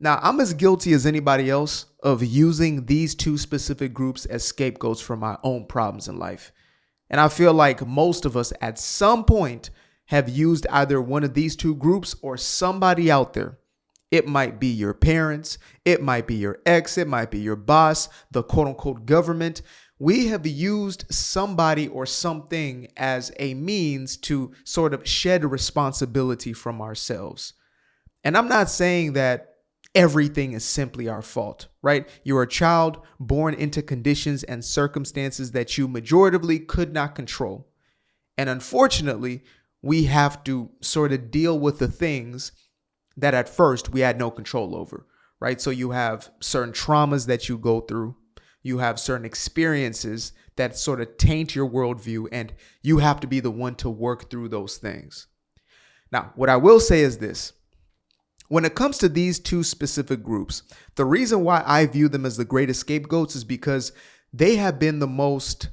Now, I'm as guilty as anybody else of using these two specific groups as scapegoats for my own problems in life. And I feel like most of us at some point have used either one of these two groups or somebody out there. It might be your parents, it might be your ex, it might be your boss, the quote unquote government. We have used somebody or something as a means to sort of shed responsibility from ourselves. And I'm not saying that everything is simply our fault, right? You're a child born into conditions and circumstances that you majoritively could not control. And unfortunately, we have to sort of deal with the things that at first we had no control over, right? So you have certain traumas that you go through. You have certain experiences that sort of taint your worldview, and you have to be the one to work through those things. Now, what I will say is this. When it comes to these two specific groups, the reason why I view them as the greatest scapegoats is because they have been the most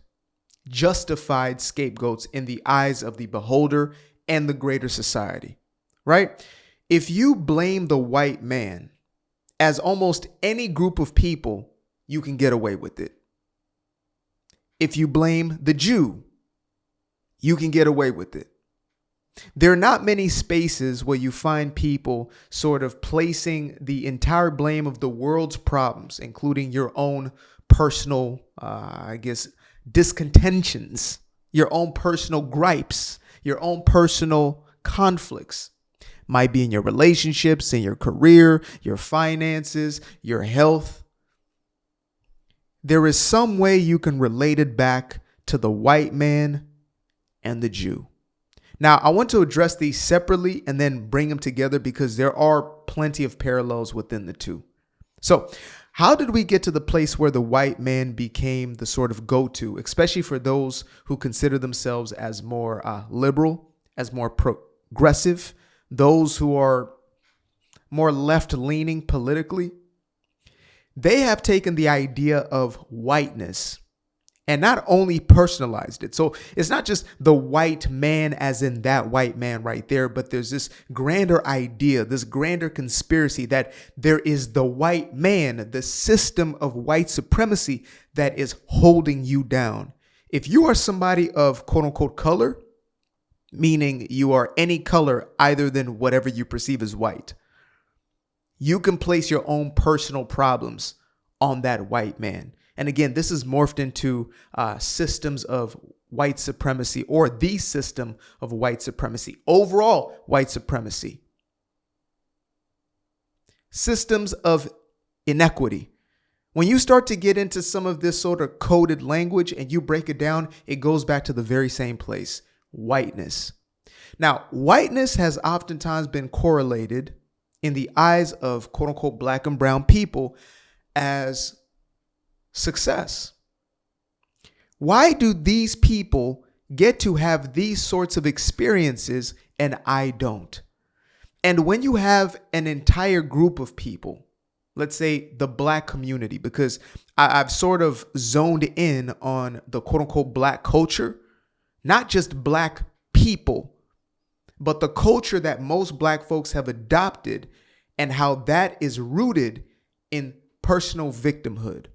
justified scapegoats in the eyes of the beholder and the greater society, right? If you blame the white man, as almost any group of people, you can get away with it. If you blame the Jew, you can get away with it. There are not many spaces where you find people sort of placing the entire blame of the world's problems, including your own personal, discontentions, your own personal gripes, your own personal conflicts. Might be in your relationships, in your career, your finances, your health. There is some way you can relate it back to the white man and the Jew. Now, I want to address these separately and then bring them together because there are plenty of parallels within the two. So, how did we get to the place where the white man became the sort of go-to, especially for those who consider themselves as more liberal, as more progressive, those who are more left-leaning politically? They have taken the idea of whiteness and not only personalized it. So it's not just the white man as in that white man right there, but there's this grander idea, this grander conspiracy that there is the white man, the system of white supremacy that is holding you down. If you are somebody of quote unquote color, meaning you are any color other than whatever you perceive as white, you can place your own personal problems on that white man. And again, this is morphed into systems of white supremacy, or the system of white supremacy, overall white supremacy. Systems of inequity. When you start to get into some of this sort of coded language and you break it down, it goes back to the very same place, whiteness. Now, whiteness has oftentimes been correlated in the eyes of quote unquote black and brown people as success. Why do these people get to have these sorts of experiences and I don't? And when you have an entire group of people, let's say the black community, because I've sort of zoned in on the quote unquote black culture, not just black people, but the culture that most black folks have adopted and how that is rooted in personal victimhood.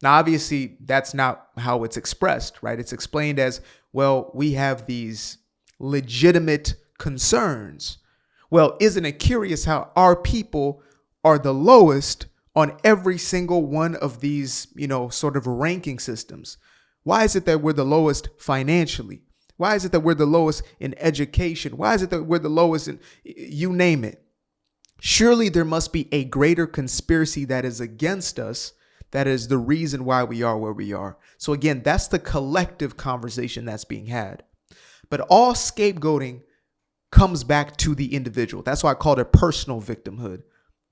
Now, obviously, that's not how it's expressed, right? It's explained as, well, we have these legitimate concerns. Well, isn't it curious how our people are the lowest on every single one of these, sort of ranking systems? Why is it that we're the lowest financially? Why is it that we're the lowest in education? Why is it that we're the lowest in, you name it? Surely there must be a greater conspiracy that is against us. That is the reason why we are where we are. So again, that's the collective conversation that's being had. But all scapegoating comes back to the individual. That's why I call it personal victimhood.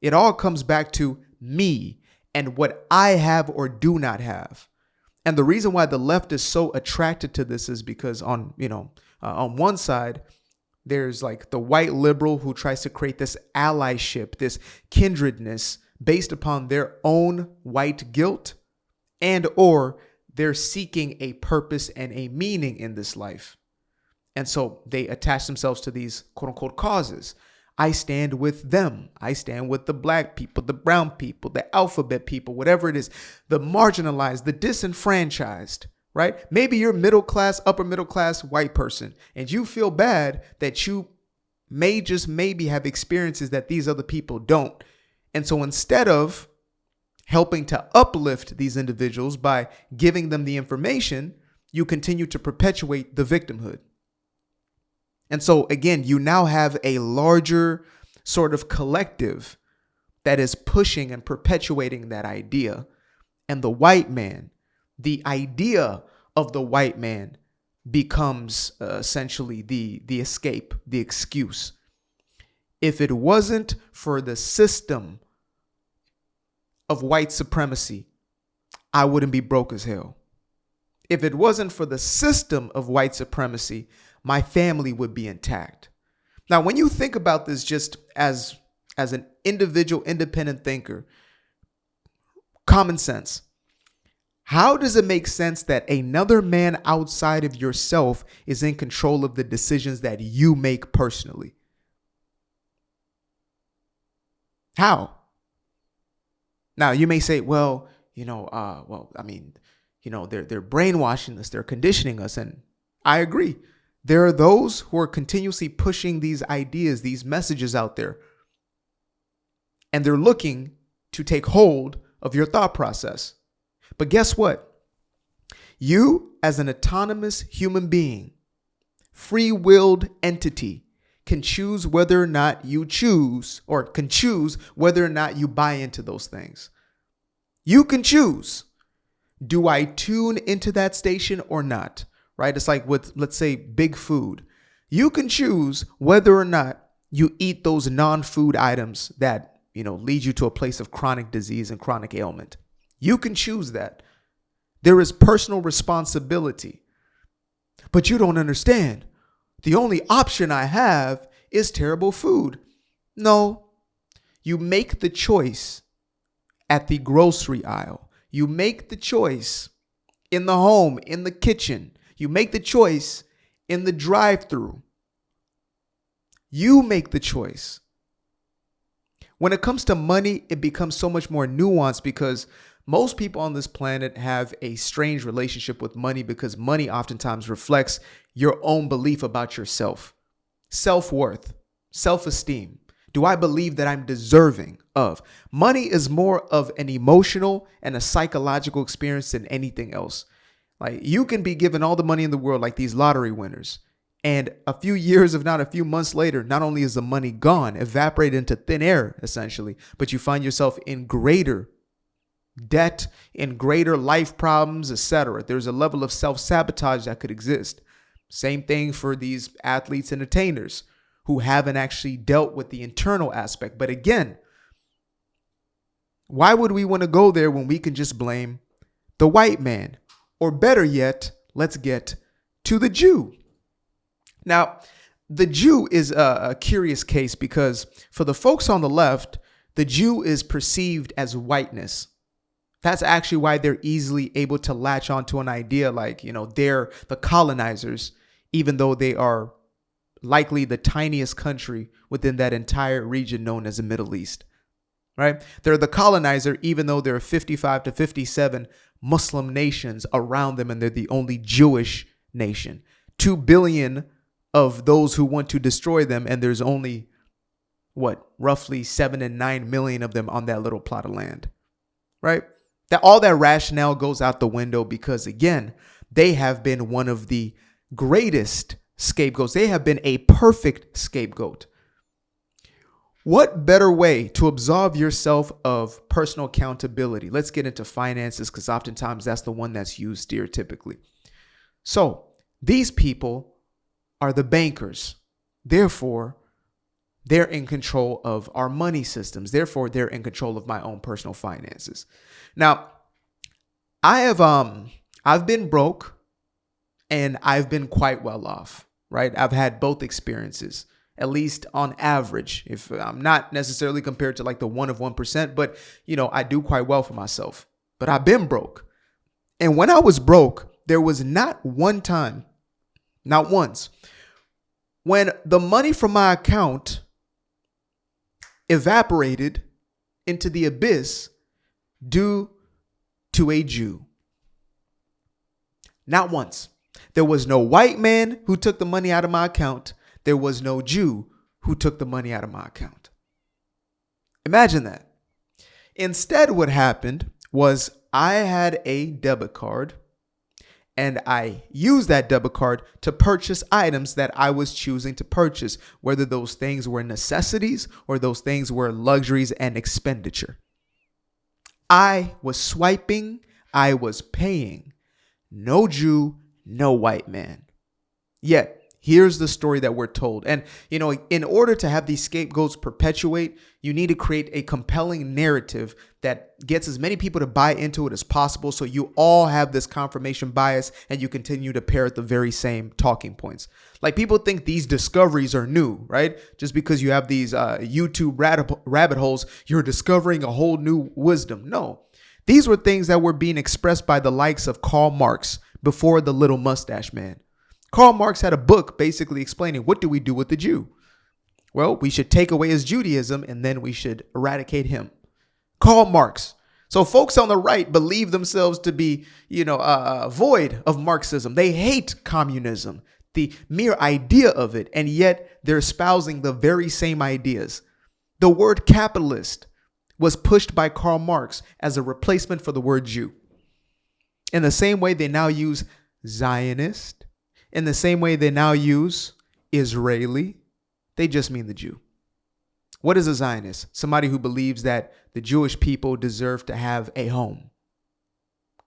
It all comes back to me and what I have or do not have. And the reason why the left is so attracted to this is because on one side, there's like the white liberal who tries to create this allyship, this kindredness based upon their own white guilt, and or they're seeking a purpose and a meaning in this life. And so they attach themselves to these quote unquote causes. I stand with them. I stand with the black people, the brown people, the alphabet people, whatever it is, the marginalized, the disenfranchised, right? Maybe you're middle class, upper middle class white person, and you feel bad that you may just maybe have experiences that these other people don't. And so instead of helping to uplift these individuals by giving them the information, you continue to perpetuate the victimhood. And so again, you now have a larger sort of collective that is pushing and perpetuating that idea. And the white man, the idea of the white man becomes essentially the escape, the excuse. If it wasn't for the system of white supremacy, I wouldn't be broke as hell. If it wasn't for the system of white supremacy, my family would be intact. Now, when you think about this just as an individual, independent thinker, common sense, how does it make sense that another man outside of yourself is in control of the decisions that you make personally? How? Now, you may say, well, they're brainwashing us, they're conditioning us. And I agree. There are those who are continuously pushing these ideas, these messages out there. And they're looking to take hold of your thought process. But guess what? You, as an autonomous human being, free-willed entity, can choose whether or not you choose, or can choose whether or not you buy into those things. You can choose. Do I tune into that station or not? Right? It's like with, let's say, big food. You can choose whether or not you eat those non-food items that, lead you to a place of chronic disease and chronic ailment. You can choose that. There is personal responsibility. But you don't understand. The only option I have is terrible food. No, you make the choice at the grocery aisle. You make the choice in the home, in the kitchen. You make the choice in the drive-thru. You make the choice. When it comes to money, it becomes so much more nuanced because most people on this planet have a strange relationship with money because money oftentimes reflects your own belief about yourself, self-worth, self-esteem. Do I believe that I'm deserving of? Money is more of an emotional and a psychological experience than anything else. Like, you can be given all the money in the world, like these lottery winners, and a few years, if not a few months later, not only is the money gone, evaporated into thin air, essentially, but you find yourself in greater debt, in greater life problems, etc. There's a level of self-sabotage that could exist. Same thing for these athletes and entertainers who haven't actually dealt with the internal aspect. But again, why would we want to go there when we can just blame the white man? Or better yet, let's get to the Jew. Now, the Jew is a curious case because for the folks on the left, the Jew is perceived as whiteness. That's actually why they're easily able to latch onto an idea like, they're the colonizers, even though they are likely the tiniest country within that entire region known as the Middle East, right? They're the colonizer, even though there are 55 to 57 Muslim nations around them, and they're the only Jewish nation. 2 billion of those who want to destroy them, and there's only, roughly 7 and 9 million of them on that little plot of land, right? That all that rationale goes out the window because, again, they have been one of the greatest scapegoats. They have been a perfect scapegoat. What better way to absolve yourself of personal accountability? Let's get into finances because oftentimes that's the one that's used stereotypically. So these people are the bankers. Therefore, they're in control of our money systems. Therefore, they're in control of my own personal finances. Now, I've been broke and I've been quite well off, right? I've had both experiences, at least on average. If I'm not necessarily compared to like the 1 of 1%, but I do quite well for myself. But I've been broke. And when I was broke, there was not one time, not once, when the money from my account evaporated into the abyss due to a Jew. Not once. There was no white man who took the money out of my account. There was no Jew who took the money out of my account. Imagine that. Instead, what happened was I had a debit card and I used that debit card to purchase items that I was choosing to purchase, whether those things were necessities or those things were luxuries and expenditure. I was swiping, I was paying. No Jew, no white man. Yet, here's the story that we're told. And, in order to have these scapegoats perpetuate, you need to create a compelling narrative that gets as many people to buy into it as possible. So you all have this confirmation bias and you continue to parrot the very same talking points. Like, people think these discoveries are new, right? Just because you have these YouTube rabbit holes, you're discovering a whole new wisdom. No, these were things that were being expressed by the likes of Karl Marx before the little mustache man. Karl Marx had a book basically explaining, what do we do with the Jew? Well, we should take away his Judaism and then we should eradicate him. Karl Marx. So folks on the right believe themselves to be, void of Marxism. They hate communism, the mere idea of it, and yet they're espousing the very same ideas. The word capitalist was pushed by Karl Marx as a replacement for the word Jew. In the same way they now use Zionist, in the same way they now use Israeli, they just mean the Jew. What is a Zionist? Somebody who believes that the Jewish people deserve to have a home.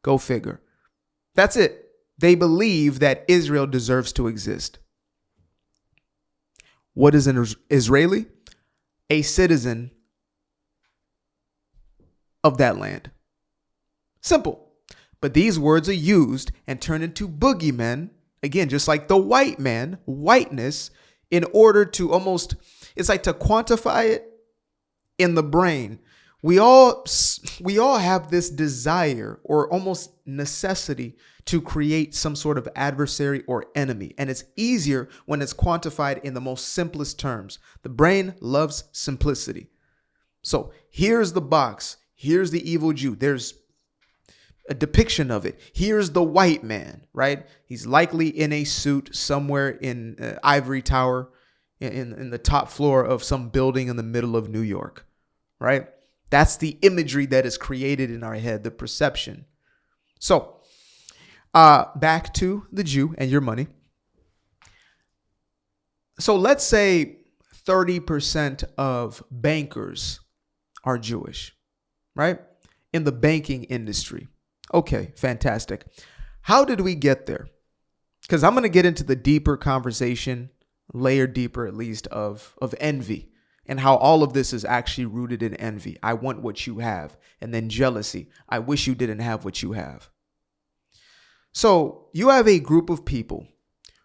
Go figure. That's it. They believe that Israel deserves to exist. What is an Israeli? A citizen of that land. Simple. But these words are used and turned into boogeymen, again, just like the white man, whiteness, in order to it's like to quantify it in the brain. We all have this desire or almost necessity to create some sort of adversary or enemy. And it's easier when it's quantified in the most simplest terms. The brain loves simplicity. So here's the box. Here's the evil Jew. There's a depiction of it. Here's the white man, right? He's likely in a suit somewhere in Ivory Tower in the top floor of some building in the middle of New York, right? That's the imagery that is created in our head, the perception. So back to the Jew and your money. So let's say 30% of bankers are Jewish, right? In the banking industry. Okay, fantastic. How did we get there? Because I'm going to get into the deeper conversation, layer deeper at least, of envy and how all of this is actually rooted in envy. I want what you have. And then jealousy. I wish you didn't have what you have. So you have a group of people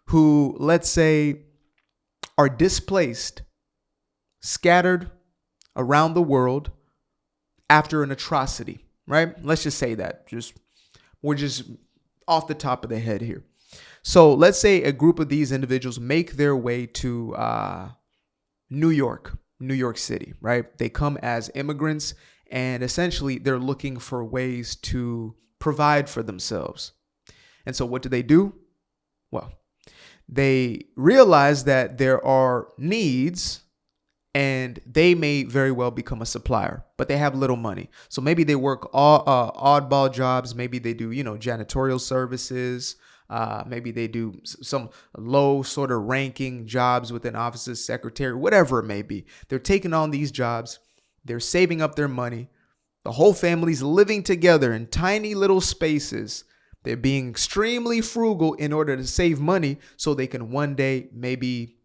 who, let's say, are displaced, scattered around the world after an atrocity. Right? Let's just say that. We're just off the top of the head here. So let's say a group of these individuals make their way to New York City, right? They come as immigrants and essentially they're looking for ways to provide for themselves. And so what do? Well, they realize that there are needs and they may very well become a supplier, but they have little money. So maybe they work oddball jobs. Maybe they do, janitorial services. Maybe they do some low sort of ranking jobs within offices, secretary, whatever it may be. They're taking on these jobs. They're saving up their money. The whole family's living together in tiny little spaces. They're being extremely frugal in order to save money so they can one day maybe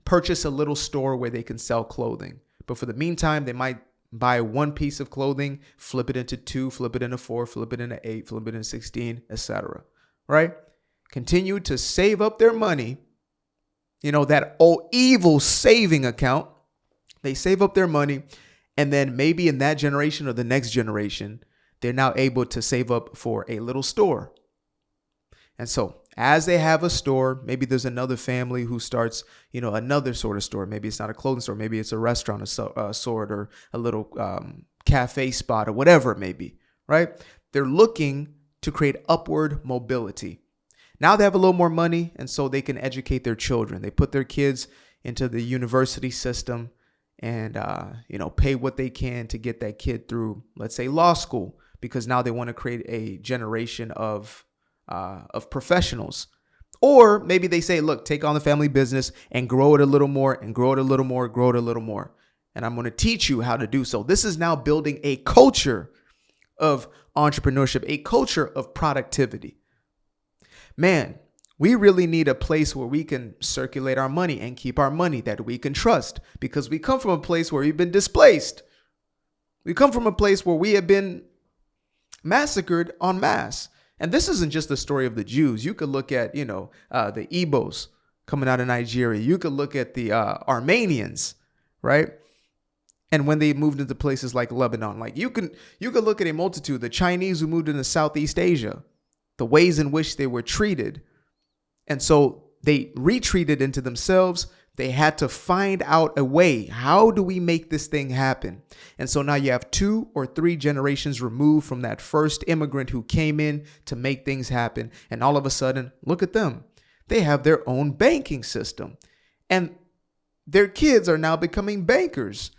purchase a little store where they can sell clothing. But for the meantime, they might buy one piece of clothing, flip it into 2, flip it into 4, flip it into 8, flip it into 16, etc. Right? Continue to save up their money. That old evil saving account. They save up their money. And then maybe in that generation or the next generation, they're now able to save up for a little store. And so As they have a store, maybe there's another family who starts, another sort of store. Maybe it's not a clothing store. Maybe it's a restaurant of sort, or a little cafe spot, or whatever it may be, right? They're looking to create upward mobility. Now they have a little more money, and so they can educate their children. They put their kids into the university system and, pay what they can to get that kid through, let's say, law school, because now they want to create a generation of professionals. Or maybe they say, look, take on the family business and grow it a little more and grow it a little more, grow it a little more. And I'm going to teach you how to do so. This is now building a culture of entrepreneurship, a culture of productivity. Man, we really need a place where we can circulate our money and keep our money that we can trust, because we come from a place where we've been displaced. We come from a place where we have been massacred en masse. And this isn't just the story of the Jews. You could look at, the Igbos coming out of Nigeria. You could look at the Armenians, right? And when they moved into places like Lebanon, like you could look at a multitude, the Chinese who moved into Southeast Asia, the ways in which they were treated. And so they retreated into themselves. They had to find out a way. How do we make this thing happen? And so now you have 2 or 3 generations removed from that first immigrant who came in to make things happen. And all of a sudden, look at them. They have their own banking system. And their kids are now becoming bankers.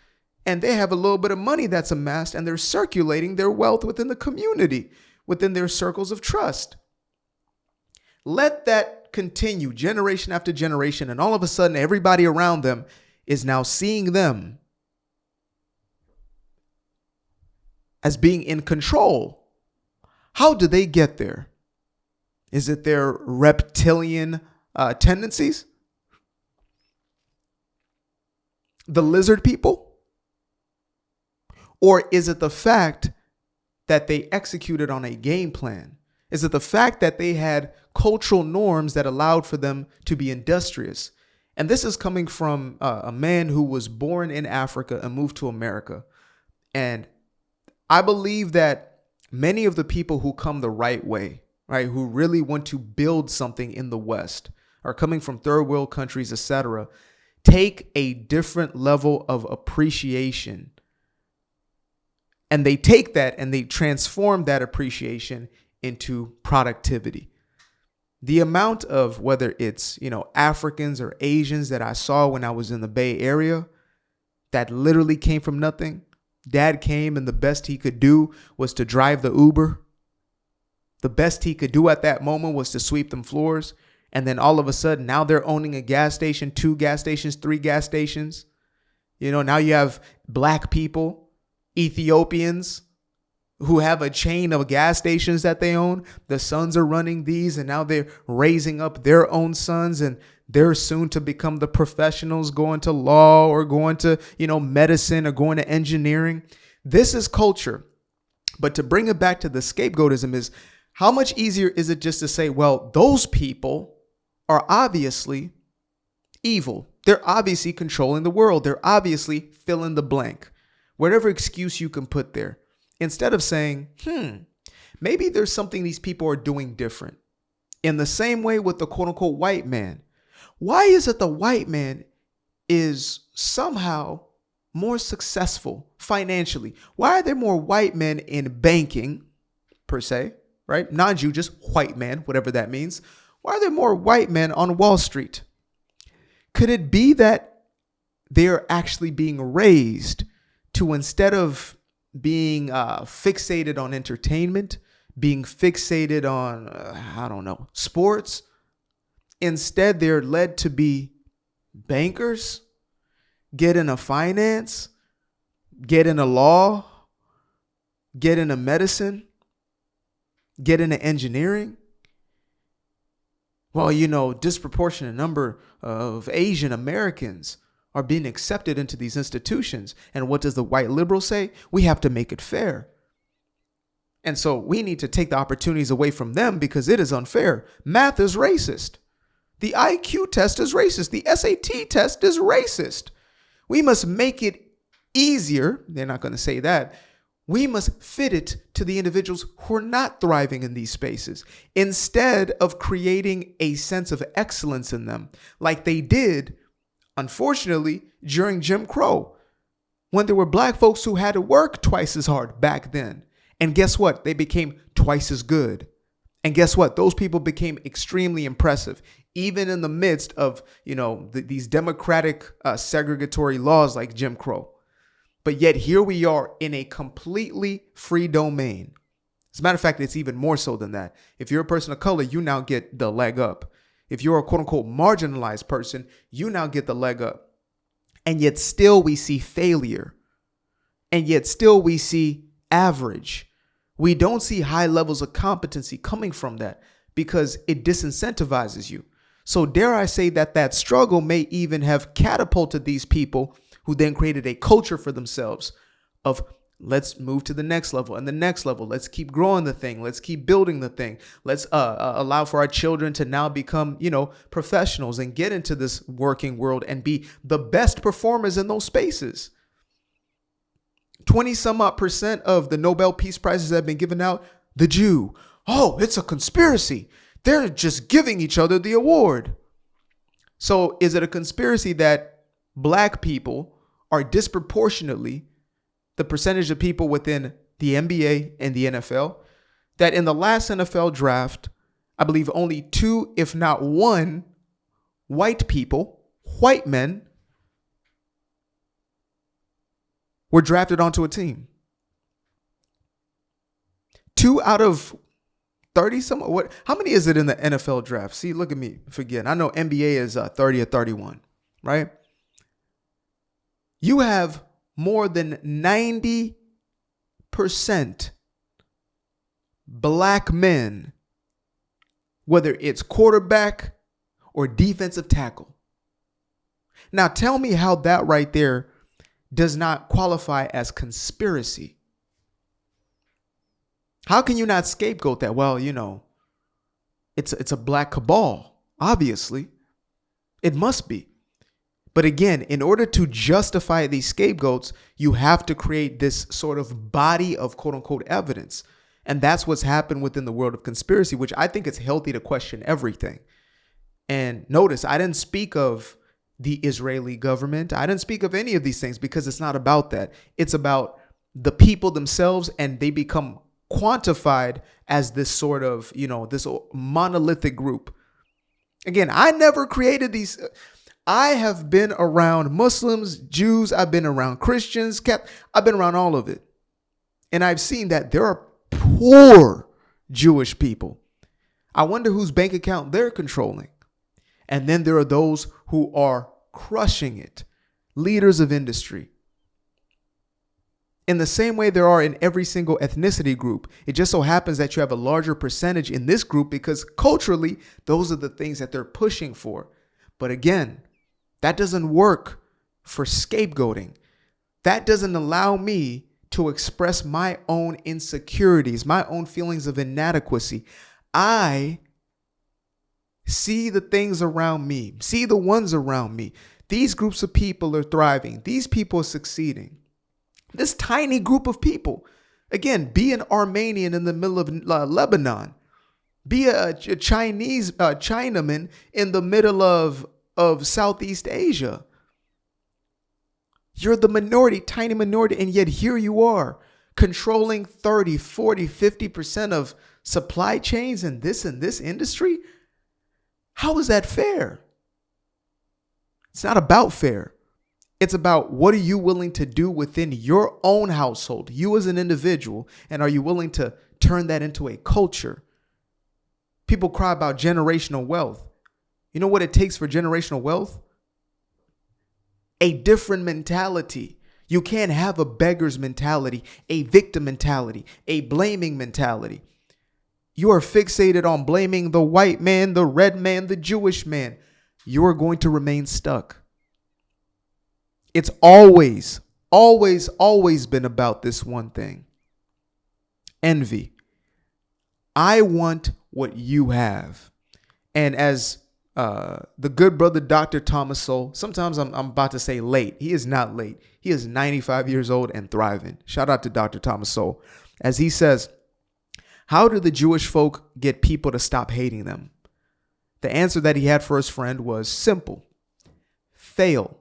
And they have a little bit of money that's amassed, and they're circulating their wealth within the community, within their circles of trust. Let that continue generation after generation, and all of a sudden everybody around them is now seeing them as being in control. How do they get there? Is it their reptilian tendencies? The lizard people? Or is it the fact that they executed on a game plan? Is it the fact that they had cultural norms that allowed for them to be industrious? And this is coming from a man who was born in Africa and moved to America. And I believe that many of the people who come the right way, right, who really want to build something in the West, are coming from third world countries, etc., take a different level of appreciation. And they take that and they transform that appreciation into productivity. The amount of, whether it's, Africans or Asians that I saw when I was in the Bay Area that literally came from nothing. Dad came and the best he could do was to drive the Uber. The best he could do at that moment was to sweep them floors. And then all of a sudden, now they're owning a gas station, 2 gas stations, 3 gas stations. Now you have black people, Ethiopians, who have a chain of gas stations that they own. The sons are running these, and now they're raising up their own sons, and they're soon to become the professionals, going to law or going to, medicine or going to engineering. This is culture. But to bring it back to the scapegoatism is, how much easier is it just to say, well, those people are obviously evil. They're obviously controlling the world. They're obviously fill in the blank, whatever excuse you can put there. Instead of saying, maybe there's something these people are doing different. In the same way with the quote unquote white man. Why is it the white man is somehow more successful financially? Why are there more white men in banking, per se, right? Non-Jew, just white man, whatever that means. Why are there more white men on Wall Street? Could it be that they're actually being raised to, instead of being fixated on entertainment, being fixated on, sports. Instead, they're led to be bankers, get into finance, get into law, get into medicine, get into engineering. Well, disproportionate number of Asian Americans are being accepted into these institutions. And what does the white liberal say? We have to make it fair. And so we need to take the opportunities away from them because it is unfair. Math is racist. The IQ test is racist. The SAT test is racist. We must make it easier. They're not going to say that. We must fit it to the individuals who are not thriving in these spaces instead of creating a sense of excellence in them like they did, unfortunately, during Jim Crow, when there were black folks who had to work twice as hard back then. And guess what? They became twice as good. And guess what? Those people became extremely impressive, even in the midst of, these democratic segregatory laws like Jim Crow. But yet here we are in a completely free domain. As a matter of fact, it's even more so than that. If you're a person of color, you now get the leg up. If you're a quote unquote marginalized person, you now get the leg up. And yet still we see failure. And yet still we see average. We don't see high levels of competency coming from that because it disincentivizes you. So dare I say that struggle may even have catapulted these people who then created a culture for themselves of let's move to the next level and the next level. Let's keep growing the thing. Let's keep building the thing. Let's allow for our children to now become, professionals and get into this working world and be the best performers in those spaces. 20 some odd % of the Nobel Peace Prizes that have been given out, the Jew. Oh, it's a conspiracy. They're just giving each other the award. So is it a conspiracy that black people are disproportionately the percentage of people within the NBA and the NFL, that in the last NFL draft, I believe only 2, if not 1, white men, were drafted onto a team? 2 out of 30 some. What? How many is it in the NFL draft? See, look at me forgetting. I know NBA is 30 or 31, right? You have more than 90% black men, whether it's quarterback or defensive tackle. Now tell me how that right there does not qualify as conspiracy. How can you not scapegoat that? Well, it's a black cabal. Obviously, it must be. But again, in order to justify these scapegoats, you have to create this sort of body of quote unquote evidence. And that's what's happened within the world of conspiracy, which I think it's healthy to question everything. And notice, I didn't speak of the Israeli government. I didn't speak of any of these things because it's not about that. It's about the people themselves, and they become quantified as this sort of, this monolithic group. Again, I never created these. I have been around Muslims, Jews. I've been around Christians. I've been around all of it. And I've seen that there are poor Jewish people. I wonder whose bank account they're controlling. And then there are those who are crushing it, leaders of industry. In the same way there are in every single ethnicity group. It just so happens that you have a larger percentage in this group because culturally, those are the things that they're pushing for. But again, that doesn't work for scapegoating. That doesn't allow me to express my own insecurities, my own feelings of inadequacy. I see the things around me, see the ones around me. These groups of people are thriving. These people are succeeding. This tiny group of people, again, be an Armenian in the middle of Lebanon, be a Chinese Chinaman in the middle of Southeast Asia. You're the minority, tiny minority, and yet here you are controlling 30, 40, 50% of supply chains in this industry. How is that fair? It's not about fair. It's about what are you willing to do within your own household, you as an individual, and are you willing to turn that into a culture? People cry about generational wealth. You know what it takes for generational wealth? A different mentality. You can't have a beggar's mentality, a victim mentality, a blaming mentality. You are fixated on blaming the white man, the red man, the Jewish man. You are going to remain stuck. It's always been about this one thing. Envy. I want what you have. And as the good brother, Dr. Thomas Sowell. Sometimes I'm about to say late. He is not late. He is 95 years old and thriving. Shout out to Dr. Thomas Sowell. As he says, how do the Jewish folk get people to stop hating them? The answer that he had for his friend was simple. Fail.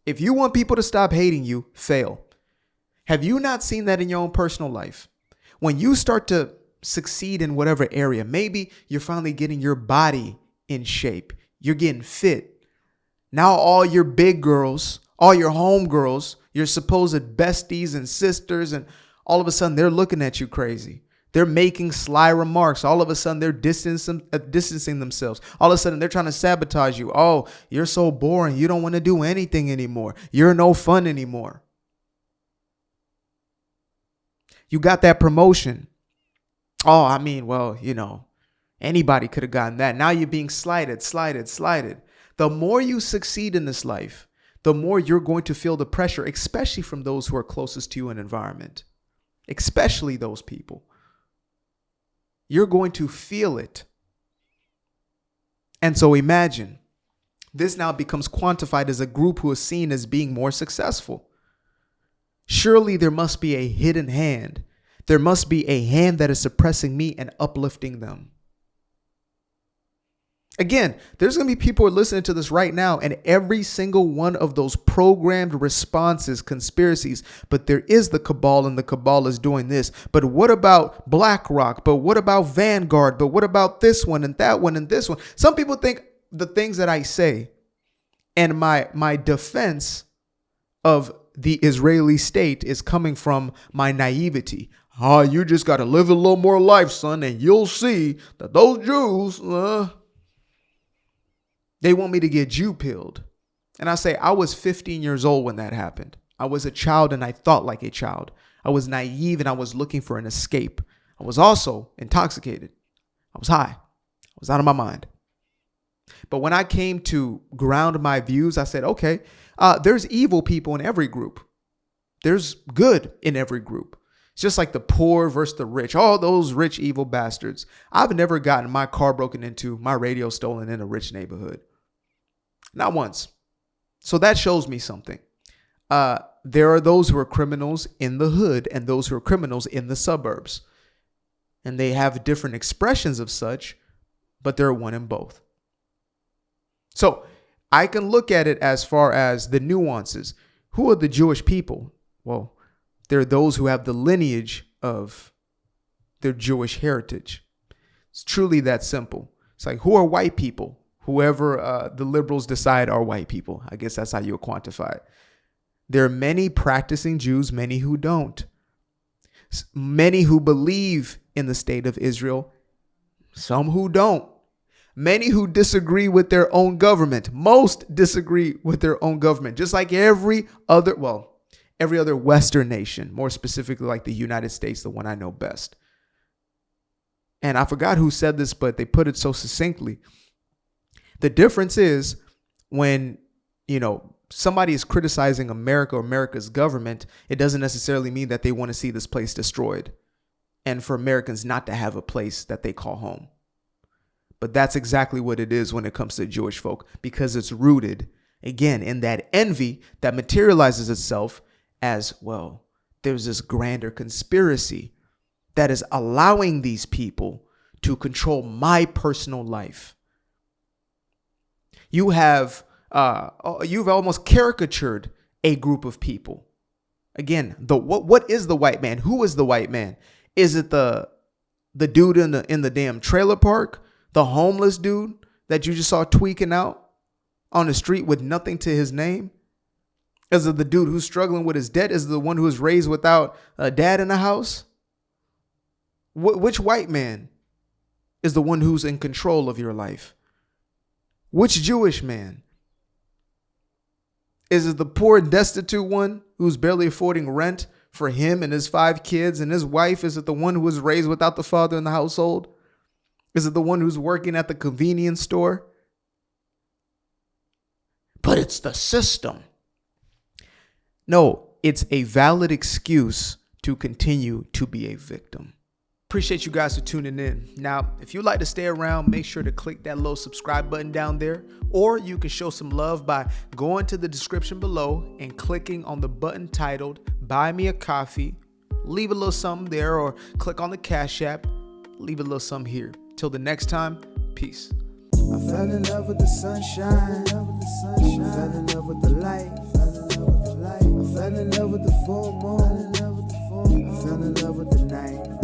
If you want people to stop hating you, fail. Have you not seen that in your own personal life? When you start to succeed in whatever area, maybe you're finally getting your body in shape. You're getting fit. Now all your big girls, all your home girls, your supposed besties and sisters, and all of a sudden they're looking at you crazy. They're making sly remarks. All of a sudden they're distancing themselves. All of a sudden they're trying to sabotage you. Oh, you're so boring. You don't want to do anything anymore. You're no fun anymore. You got that promotion. Oh, I mean, well, anybody could have gotten that. Now you're being slighted. The more you succeed in this life, the more you're going to feel the pressure, especially from those who are closest to you in environment, especially those people. You're going to feel it. And so imagine this now becomes quantified as a group who is seen as being more successful. Surely there must be a hidden hand. There must be a hand that is suppressing me and uplifting them. Again, there's going to be people who are listening to this right now, and every single one of those programmed responses, conspiracies, but there is the cabal, and the cabal is doing this. But what about BlackRock? But what about Vanguard? But what about this one and that one and this one? Some people think the things that I say and my defense of the Israeli state is coming from my naivety. You just got to live a little more life, son, and you'll see that those Jews, they want me to get Jew-pilled. And I say, I was 15 years old when that happened. I was a child and I thought like a child. I was naive and I was looking for an escape. I was also intoxicated. I was high. I was out of my mind. But when I came to ground my views, I said, okay, there's evil people in every group. There's good in every group. It's just like the poor versus the rich. All those rich, evil bastards. I've never gotten my car broken into, my radio stolen in a rich neighborhood. Not once. So that shows me something. There are those who are criminals in the hood and those who are criminals in the suburbs. And they have different expressions of such, but they're one in both. So I can look at it as far as the nuances. Who are the Jewish people? Well, they're those who have the lineage of their Jewish heritage. It's truly that simple. It's like, who are white people? Whoever the liberals decide are white people. I guess that's how you quantify it. There are many practicing Jews, many who don't. Many who believe in the state of Israel, some who don't. Many who disagree with their own government. Most disagree with their own government, just like every other Western nation, more specifically like the United States, the one I know best. And I forgot who said this, but they put it so succinctly. The difference is when, somebody is criticizing America or America's government, it doesn't necessarily mean that they want to see this place destroyed and for Americans not to have a place that they call home. But that's exactly what it is when it comes to Jewish folk, because it's rooted, again, in that envy that materializes itself as, well, there's this grander conspiracy that is allowing these people to control my personal life. You've almost caricatured a group of people. Again, what is the white man? Who is the white man? Is it the dude in the damn trailer park? The homeless dude that you just saw tweaking out on the street with nothing to his name? Is it the dude who's struggling with his debt? Is it the one who was raised without a dad in the house? Which white man is the one who's in control of your life? Which Jewish man? Is it the poor and destitute one who's barely affording rent for him and his 5 kids and his wife? Is it the one who was raised without the father in the household? Is it the one who's working at the convenience store? But it's the system. No, it's a valid excuse to continue to be a victim. Appreciate you guys for tuning in. Now, if you'd like to stay around, make sure to click that little subscribe button down there, or you can show some love by going to the description below and clicking on the button titled Buy Me a Coffee. Leave a little something there, or click on the Cash App. Leave a little something here. Till the next time, peace. I fell in love with the sunshine. I fell in love with the light. I fell in love with the full moon. I fell in love with the night.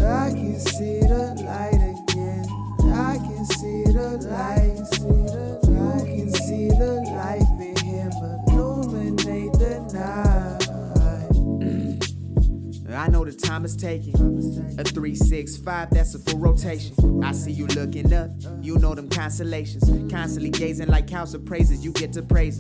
I can see the light again. I can see the light. You can see the life in him illuminate the night. I know the time is taking. A 365, that's a full rotation. I see you looking up, you know them constellations. Constantly gazing like house of praises, you get to praising.